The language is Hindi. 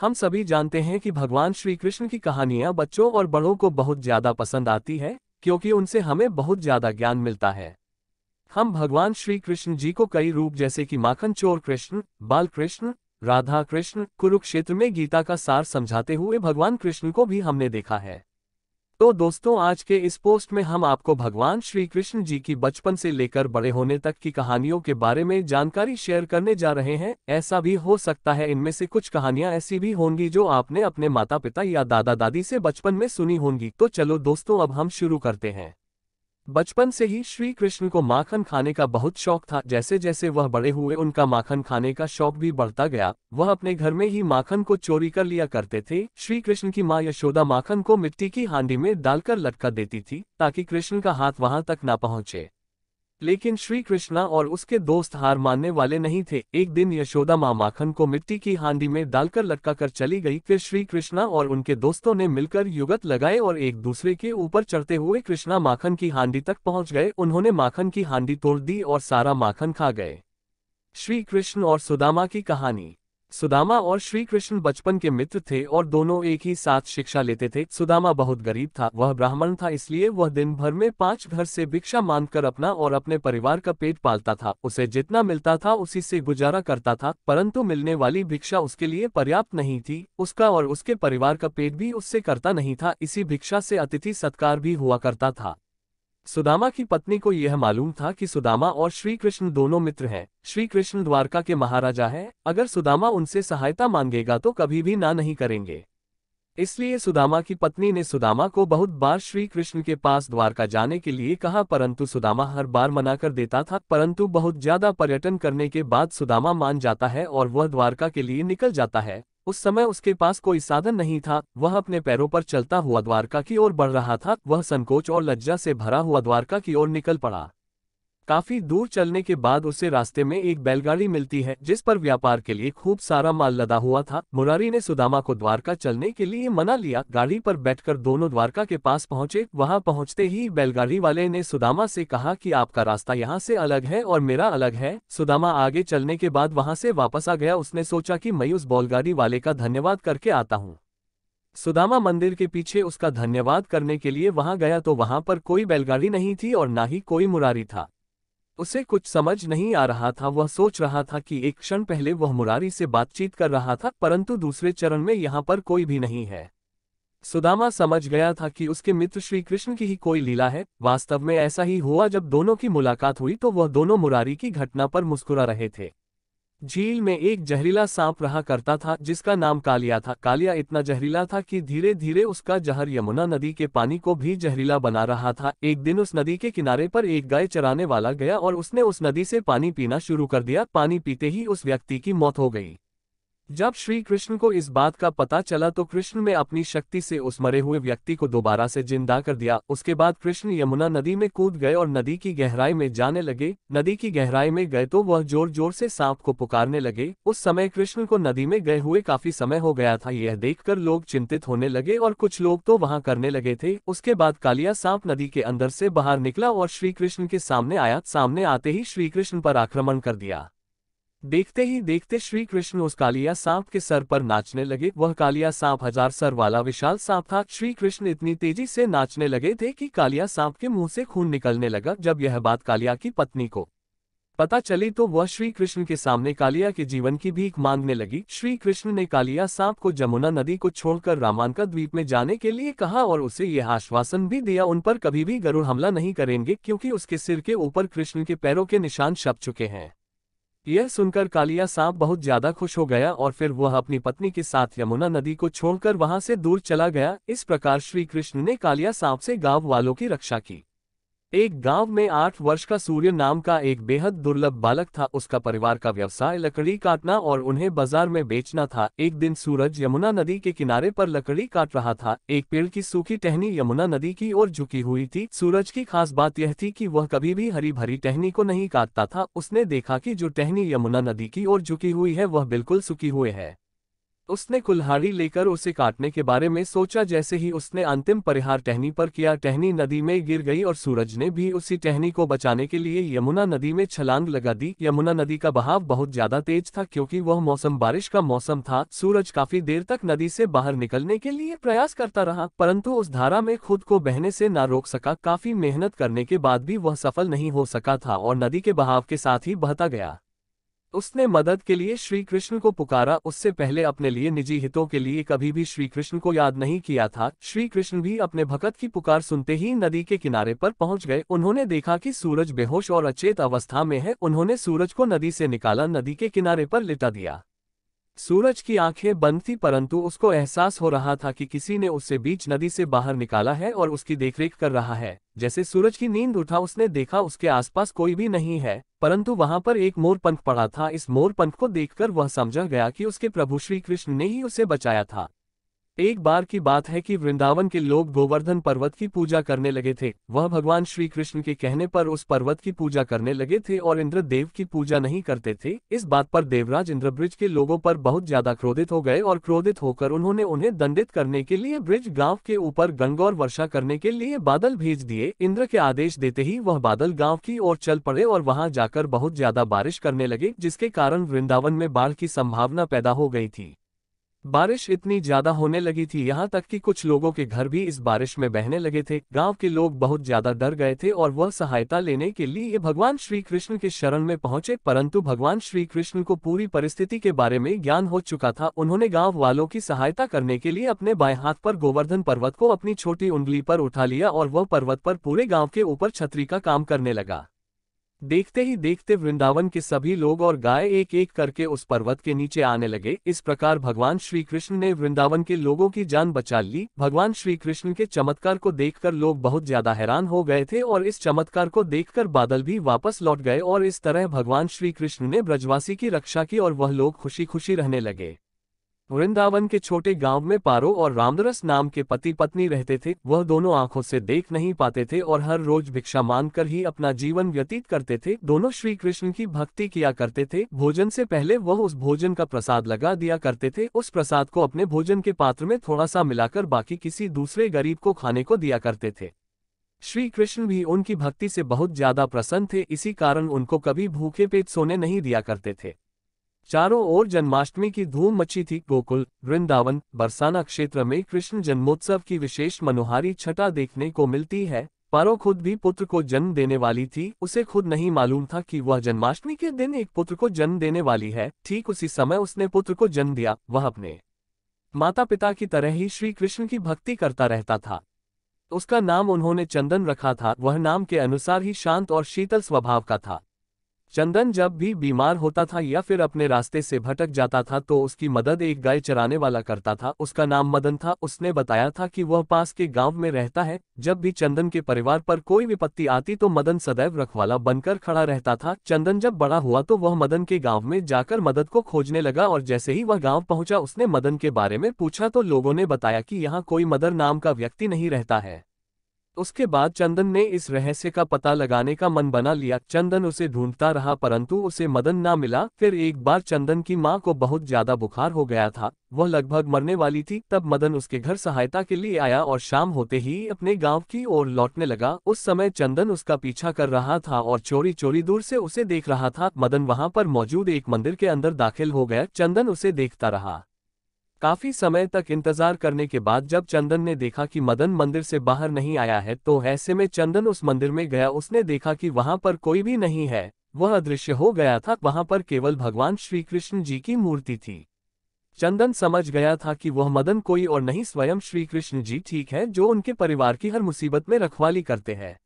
हम सभी जानते हैं कि भगवान श्री कृष्ण की कहानियां बच्चों और बड़ों को बहुत ज्यादा पसंद आती है, क्योंकि उनसे हमें बहुत ज्यादा ज्ञान मिलता है। हम भगवान श्री कृष्ण जी को कई रूप जैसे कि माखन चोर कृष्ण, बाल कृष्ण, राधा कृष्ण, कुरुक्षेत्र में गीता का सार समझाते हुए भगवान कृष्ण को भी हमने देखा है। तो दोस्तों, आज के इस पोस्ट में हम आपको भगवान श्री कृष्ण जी की बचपन से लेकर बड़े होने तक की कहानियों के बारे में जानकारी शेयर करने जा रहे हैं। ऐसा भी हो सकता है इनमें से कुछ कहानियां ऐसी भी होंगी जो आपने अपने माता पिता या दादा दादी से बचपन में सुनी होंगी। तो चलो दोस्तों, अब हम शुरू करते हैं। बचपन से ही श्री कृष्ण को माखन खाने का बहुत शौक था। जैसे जैसे वह बड़े हुए उनका माखन खाने का शौक भी बढ़ता गया। वह अपने घर में ही माखन को चोरी कर लिया करते थे। श्री कृष्ण की माँ यशोदा माखन को मिट्टी की हांडी में डालकर लटका देती थी ताकि कृष्ण का हाथ वहां तक ना पहुंचे। लेकिन श्री कृष्णा और उसके दोस्त हार मानने वाले नहीं थे। एक दिन यशोदा माँ माखन को मिट्टी की हांडी में डालकर लटका कर चली गई। फिर श्री कृष्णा और उनके दोस्तों ने मिलकर युगत लगाए और एक दूसरे के ऊपर चढ़ते हुए कृष्णा माखन की हांडी तक पहुंच गए। उन्होंने माखन की हांडी तोड़ दी और सारा माखन खा गए। श्री कृष्ण और सुदामा की कहानी। सुदामा और श्री कृष्ण बचपन के मित्र थे और दोनों एक ही साथ शिक्षा लेते थे। सुदामा बहुत गरीब था, वह ब्राह्मण था, इसलिए वह दिन भर में 5 घर से भिक्षा मांगकर अपना और अपने परिवार का पेट पालता था। उसे जितना मिलता था उसी से गुजारा करता था, परंतु मिलने वाली भिक्षा उसके लिए पर्याप्त नहीं थी। उसका और उसके परिवार का पेट भी उससे करता नहीं था। इसी भिक्षा से अतिथि सत्कार भी हुआ करता था। सुदामा की पत्नी को यह मालूम था कि सुदामा और श्री कृष्ण दोनों मित्र हैं। श्री कृष्ण द्वारका के महाराजा हैं, अगर सुदामा उनसे सहायता मांगेगा तो कभी भी ना नहीं करेंगे। इसलिए सुदामा की पत्नी ने सुदामा को बहुत बार श्री कृष्ण के पास द्वारका जाने के लिए कहा, परंतु सुदामा हर बार मना कर देता था। परंतु बहुत ज्यादा पर्यटन करने के बाद सुदामा मान जाता है और वह द्वारका के लिए निकल जाता है। उस समय उसके पास कोई साधन नहीं था, वह अपने पैरों पर चलता हुआ द्वारका की ओर बढ़ रहा था। वह संकोच और लज्जा से भरा हुआ द्वारका की ओर निकल पड़ा। काफी दूर चलने के बाद उसे रास्ते में एक बैलगाड़ी मिलती है जिस पर व्यापार के लिए खूब सारा माल लदा हुआ था। मुरारी ने सुदामा को द्वारका चलने के लिए मना लिया। गाड़ी पर बैठकर दोनों द्वारका के पास पहुंचे। वहां पहुंचते ही बैलगाड़ी वाले ने सुदामा से कहा कि आपका रास्ता यहाँ से अलग है और मेरा अलग है। सुदामा आगे चलने के बाद वहां से वापस आ गया। उसने सोचा कि मैं उस बैलगाड़ी वाले का धन्यवाद करके आता हूँ। सुदामा मंदिर के पीछे उसका धन्यवाद करने के लिए वहां गया तो वहां पर कोई बैलगाड़ी नहीं थी और ना ही कोई मुरारी था। उसे कुछ समझ नहीं आ रहा था। वह सोच रहा था कि एक क्षण पहले वह मुरारी से बातचीत कर रहा था, परंतु दूसरे चरण में यहाँ पर कोई भी नहीं है। सुदामा समझ गया था कि उसके मित्र श्री कृष्ण की ही कोई लीला है। वास्तव में ऐसा ही हुआ। जब दोनों की मुलाकात हुई तो वह दोनों मुरारी की घटना पर मुस्कुरा रहे थे। झील में एक जहरीला सांप रहा करता था जिसका नाम कालिया था। कालिया इतना जहरीला था कि धीरे धीरे उसका जहर यमुना नदी के पानी को भी जहरीला बना रहा था। एक दिन उस नदी के किनारे पर एक गाय चराने वाला गया और उसने उस नदी से पानी पीना शुरू कर दिया। पानी पीते ही उस व्यक्ति की मौत हो गई। जब श्री कृष्ण को इस बात का पता चला तो कृष्ण ने अपनी शक्ति से उस मरे हुए व्यक्ति को दोबारा से जिंदा कर दिया। उसके बाद कृष्ण यमुना नदी में कूद गए और नदी की गहराई में जाने लगे। नदी की गहराई में गए तो वह जोर जोर से सांप को पुकारने लगे। उस समय कृष्ण को नदी में गए हुए काफी समय हो गया था। यह देखकर लोग चिंतित होने लगे और कुछ लोग तो वहां करने लगे थे। उसके बाद कालिया सांप नदी के अंदर से बाहर निकला और श्री कृष्ण के सामने आया। सामने आते ही श्री कृष्ण पर आक्रमण कर दिया। देखते ही देखते श्री कृष्ण उस कालिया सांप के सर पर नाचने लगे। वह कालिया सांप 1000 सर वाला विशाल सांप था। श्री कृष्ण इतनी तेजी से नाचने लगे थे कि कालिया सांप के मुंह से खून निकलने लगा। जब यह बात कालिया की पत्नी को पता चली तो वह श्री कृष्ण के सामने कालिया के जीवन की भीख मांगने लगी। श्री कृष्ण ने कालिया सांप को जमुना नदी को छोड़कर रामानका द्वीप में जाने के लिए कहा और उसे यह आश्वासन भी दिया उन पर कभी भी गरुड़ हमला नहीं करेंगे, क्योंकि उसके सिर के ऊपर कृष्ण के पैरों के निशान छप चुके हैं। यह सुनकर कालिया सांप बहुत ज्यादा खुश हो गया और फिर वह अपनी पत्नी के साथ यमुना नदी को छोड़कर वहां से दूर चला गया। इस प्रकार श्री कृष्ण ने कालिया सांप से गांव वालों की रक्षा की। एक गांव में 8 वर्ष का सूर्य नाम का एक बेहद दुर्लभ बालक था। उसका परिवार का व्यवसाय लकड़ी काटना और उन्हें बाजार में बेचना था। एक दिन सूरज यमुना नदी के किनारे पर लकड़ी काट रहा था। एक पेड़ की सूखी टहनी यमुना नदी की ओर झुकी हुई थी। सूरज की खास बात यह थी कि वह कभी भी हरी भरी टहनी को नहीं काटता था। उसने देखा कि जो टहनी यमुना नदी की ओर झुकी हुई है वह बिल्कुल सूखी हुई है। उसने कुल्हाड़ी लेकर उसे काटने के बारे में सोचा। जैसे ही उसने अंतिम परिहार टहनी पर किया, टहनी नदी में गिर गई और सूरज ने भी उसी टहनी को बचाने के लिए यमुना नदी में छलांग लगा दी। यमुना नदी का बहाव बहुत ज्यादा तेज था क्योंकि वह मौसम बारिश का मौसम था। सूरज काफी देर तक नदी से बाहर निकलने के लिए प्रयास करता रहा, परंतु उस धारा में खुद को बहने से ना रोक सका। काफी मेहनत करने के बाद भी वह सफल नहीं हो सका था और नदी के बहाव के साथ ही बहता गया। उसने मदद के लिए श्री कृष्ण को पुकारा। उससे पहले अपने लिए निजी हितों के लिए कभी भी श्री कृष्ण को याद नहीं किया था। श्री कृष्ण भी अपने भक्त की पुकार सुनते ही नदी के किनारे पर पहुंच गए। उन्होंने देखा कि सूरज बेहोश और अचेत अवस्था में है। उन्होंने सूरज को नदी से निकाला, नदी के किनारे पर लिटा दिया। सूरज की आंखें बंद थी, परंतु उसको एहसास हो रहा था कि किसी ने उसे बीच नदी से बाहर निकाला है और उसकी देखरेख कर रहा है। जैसे सूरज की नींद उठा, उसने देखा उसके आसपास कोई भी नहीं है, परंतु वहां पर एक मोरपंख पड़ा था। इस मोरपंख को देखकर वह समझ गया कि उसके प्रभु श्री कृष्ण ने ही उसे बचाया था। एक बार की बात है कि वृंदावन के लोग गोवर्धन पर्वत की पूजा करने लगे थे। वह भगवान श्री कृष्ण के कहने पर उस पर्वत की पूजा करने लगे थे और इंद्र देव की पूजा नहीं करते थे। इस बात पर देवराज इंद्र ब्रिज के लोगों पर बहुत ज्यादा क्रोधित हो गए और क्रोधित होकर उन्होंने उन्हें दंडित करने के लिए ब्रिज गांव के ऊपर गंगौर वर्षा करने के लिए बादल भेज दिए। इंद्र के आदेश देते ही वह बादल गाँव की ओर चल पड़े और वहां जाकर बहुत ज्यादा बारिश करने लगे, जिसके कारण वृंदावन में बाढ़ की संभावना पैदा हो गई थी। बारिश इतनी ज्यादा होने लगी थी, यहाँ तक कि कुछ लोगों के घर भी इस बारिश में बहने लगे थे। गांव के लोग बहुत ज्यादा डर गए थे और वह सहायता लेने के लिए भगवान श्री कृष्ण के शरण में पहुंचे, परंतु भगवान श्री कृष्ण को पूरी परिस्थिति के बारे में ज्ञान हो चुका था। उन्होंने गांव वालों की सहायता करने के लिए अपने बाएं हाथ पर गोवर्धन पर्वत को अपनी छोटी उंगली पर उठा लिया और वह पर्वत पर पूरे गाँव के ऊपर छतरी का काम करने लगा। देखते ही देखते वृंदावन के सभी लोग और गाय एक एक करके उस पर्वत के नीचे आने लगे। इस प्रकार भगवान श्री कृष्ण ने वृंदावन के लोगों की जान बचा ली। भगवान श्री कृष्ण के चमत्कार को देखकर लोग बहुत ज्यादा हैरान हो गए थे और इस चमत्कार को देखकर बादल भी वापस लौट गए और इस तरह भगवान श्री कृष्ण ने ब्रजवासी की रक्षा की और वह लोग खुशी खुशी रहने लगे। वृंदावन के छोटे गांव में पारो और रामदरस नाम के पति पत्नी रहते थे। वह दोनों आंखों से देख नहीं पाते थे और हर रोज भिक्षा मांगकर ही अपना जीवन व्यतीत करते थे। दोनों श्री कृष्ण की भक्ति किया करते थे। भोजन से पहले वह उस भोजन का प्रसाद लगा दिया करते थे। उस प्रसाद को अपने भोजन के पात्र में थोड़ा सा मिलाकर बाकी किसी दूसरे गरीब को खाने को दिया करते थे। श्री कृष्ण भी उनकी भक्ति से बहुत ज्यादा प्रसन्न थे, इसी कारण उनको कभी भूखे पेट सोने नहीं दिया करते थे। चारों ओर जन्माष्टमी की धूम मची थी। गोकुल, वृंदावन, बरसाना क्षेत्र में कृष्ण जन्मोत्सव की विशेष मनोहारी छटा देखने को मिलती है। पारो खुद भी पुत्र को जन्म देने वाली थी। उसे खुद नहीं मालूम था कि वह जन्माष्टमी के दिन एक पुत्र को जन्म देने वाली है। ठीक उसी समय उसने पुत्र को जन्म दिया। वह अपने माता पिता की तरह ही श्री कृष्ण की भक्ति करता रहता था। उसका नाम उन्होंने चंदन रखा था। वह नाम के अनुसार ही शांत और शीतल स्वभाव का था। चंदन जब भी बीमार होता था या फिर अपने रास्ते से भटक जाता था तो उसकी मदद एक गाय चराने वाला करता था। उसका नाम मदन था। उसने बताया था कि वह पास के गांव में रहता है। जब भी चंदन के परिवार पर कोई विपत्ति आती तो मदन सदैव रखवाला बनकर खड़ा रहता था। चंदन जब बड़ा हुआ तो वह मदन के गांव में जाकर मदद को खोजने लगा और जैसे ही वह गांव पहुंचा उसने मदन के बारे में पूछा तो लोगों ने बताया कि यहाँ कोई मदन नाम का व्यक्ति नहीं रहता है। उसके बाद चंदन ने इस रहस्य का पता लगाने का मन बना लिया। चंदन उसे ढूंढता रहा परंतु उसे मदन ना मिला। फिर एक बार चंदन की माँ को बहुत ज्यादा बुखार हो गया था, वह लगभग मरने वाली थी। तब मदन उसके घर सहायता के लिए आया और शाम होते ही अपने गांव की ओर लौटने लगा। उस समय चंदन उसका पीछा कर रहा था और चोरी चोरी दूर से उसे देख रहा था। मदन वहां पर मौजूद एक मंदिर के अंदर दाखिल हो गया। चंदन उसे देखता रहा। काफी समय तक इंतजार करने के बाद जब चंदन ने देखा कि मदन मंदिर से बाहर नहीं आया है तो ऐसे में चंदन उस मंदिर में गया। उसने देखा कि वहां पर कोई भी नहीं है, वह अदृश्य हो गया था। वहां पर केवल भगवान श्री कृष्ण जी की मूर्ति थी। चंदन समझ गया था कि वह मदन कोई और नहीं स्वयं श्री कृष्ण जी ठीक है जो उनके परिवार की हर मुसीबत में रखवाली करते हैं।